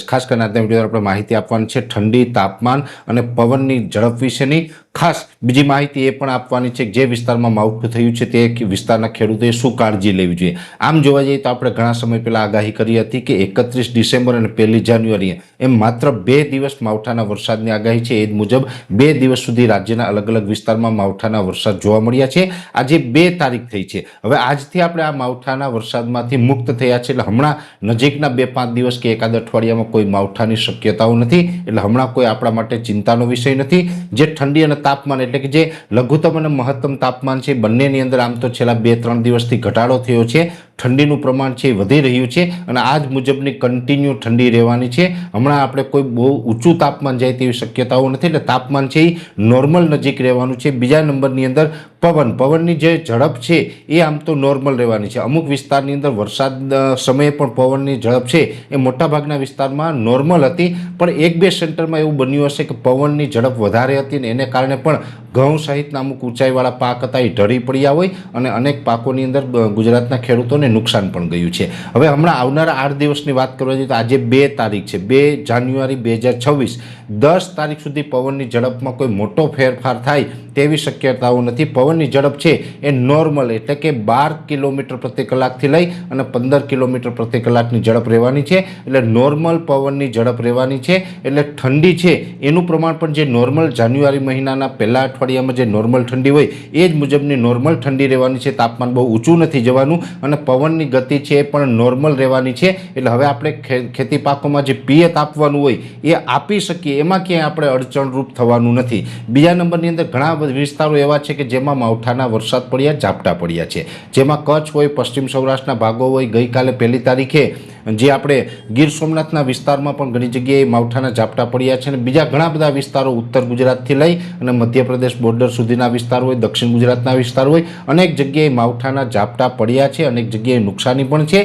खास કરીને આજના વિડીયોમાં આપણે માહિતી આપવાની છે ઠંડી, તાપમાન અને પવનની ઝડપ વિશેની। ખાસ બીજી માહિતી એ પણ આપવાની છે કે જે વિસ્તારમાં માવઠું થયું છે તે વિસ્તારના ખેડૂતોએ શું કાળજી લેવી જોઈએ। આમ જોવા જઈએ તો આપણે ઘણા સમય પહેલા આગાહી કરી હતી કે 31 ડિસેમ્બર અને 1 જાન્યુઆરીએ એમ માત્ર 2 દિવસ માવઠાના વરસાદની આગાહી છે। એ જ મુજબ 2 દિવસ સુધી રાજ્યના અલગ અલગ વિસ્તારમાં માવઠાના વરસાદ જોવા મળ્યા છે। આજે 2 તારીખ થઈ છે। હવે આજથી આપણે આ માવઠાના વરસાદમાંથી મુક્ત થયા છે, એટલે હમણાં નજીકના 2-5 દિવસ કે એકાદ અઠવાડિયામાં કોઈ માવઠાની શક્યતાઓ નથી, એટલે હમણાં કોઈ આપણા માટે ચિંતાનો વિષય નથી। જે ઠંડી અને તાપમાન એટલે કે જે લઘુત્તમ અને મહત્તમ તાપમાન છે બંનેની અંદર આમ તો છેલ્લા 2-3 દિવસથી ઘટાડો થયો છે। ઠંડીનું પ્રમાણ છે વધી રહ્યું છે અને આ જ મુજબની કન્ટિન્યુ ઠંડી રહેવાની છે। હમણાં આપણે કોઈ બહુ ઊંચું તાપમાન જાય તેવી શક્યતાઓ નથી, એટલે તાપમાન છે એ નોર્મલ નજીક રહેવાનું છે। બીજા નંબરની અંદર પવનની જે ઝડપ છે એ આમ તો નોર્મલ રહેવાની છે। અમુક વિસ્તારની અંદર વરસાદ સમયે પણ પવનની ઝડપ છે એ મોટાભાગના વિસ્તારમાં નોર્મલ હતી, પણ 1-2 સેન્ટરમાં એવું બન્યું હશે કે પવનની ઝડપ વધારે હતી ને એને કારણે પણ ઘઉં સહિતના અમુક ઊંચાઈવાળા પાક હતા એ ઢળી પડ્યા હોય અને અનેક પાકોની અંદર ગુજરાતના ખેડૂતોને નુકસાન પણ ગયું છે। હવે હમણાં આવનારા 8 દિવસની વાત કરવા જોઈએ તો આજે 2 તારીખ છે, 2 જાન્યુઆરી 2026, 10 તારીખ સુધી પવનની ઝડપમાં કોઈ મોટો ફેરફાર થાય તેવી શક્યતાઓ નથી। પવનની ઝડપ છે એ નોર્મલ એટલે કે 12 કિલોમીટર પ્રતિ કલાકથી લઈ અને 15 કિલોમીટર પ્રતિ કલાકની ઝડપ રહેવાની છે, એટલે નોર્મલ પવનની ઝડપ રહેવાની છે। એટલે ઠંડી છે એનું પ્રમાણ પણ જે નોર્મલ જાન્યુઆરી મહિનાના પહેલા અઠવાડિયામાં જે નોર્મલ ઠંડી હોય એ જ મુજબની નોર્મલ ઠંડી રહેવાની છે। તાપમાન બહુ ઊંચું નથી જવાનું અને પવનની ગતિ છે એ પણ નોર્મલ રહેવાની છે, એટલે હવે આપણે ખેતી પાકોમાં જે પિયત આપવાનું હોય એ આપી શકીએ, એમાં ક્યાંય આપણે અડચણરૂપ થવાનું નથી। બીજા નંબરની અંદર ઘણા વિસ્તારો એવા છે કે જેમાં માવઠાના વરસાદ પડ્યા, ઝાપટા પડ્યા છે, જેમાં કચ્છ હોય, પશ્ચિમ સૌરાષ્ટ્રના ભાગો હોય। ગઈકાલે 1 તારીખે જે આપણે ગીર સોમનાથના વિસ્તારમાં પણ ઘણી જગ્યાએ માવઠાના ઝાપટા પડ્યા છે અને બીજા ઘણા બધા વિસ્તારો ઉત્તર ગુજરાતથી લઈ અને મધ્યપ્રદેશ બોર્ડર સુધીના વિસ્તાર હોય, દક્ષિણ ગુજરાતના વિસ્તાર હોય, અનેક જગ્યાએ માવઠાના ઝાપટા પડ્યા છે, અનેક જગ્યાએ નુકસાની પણ છે।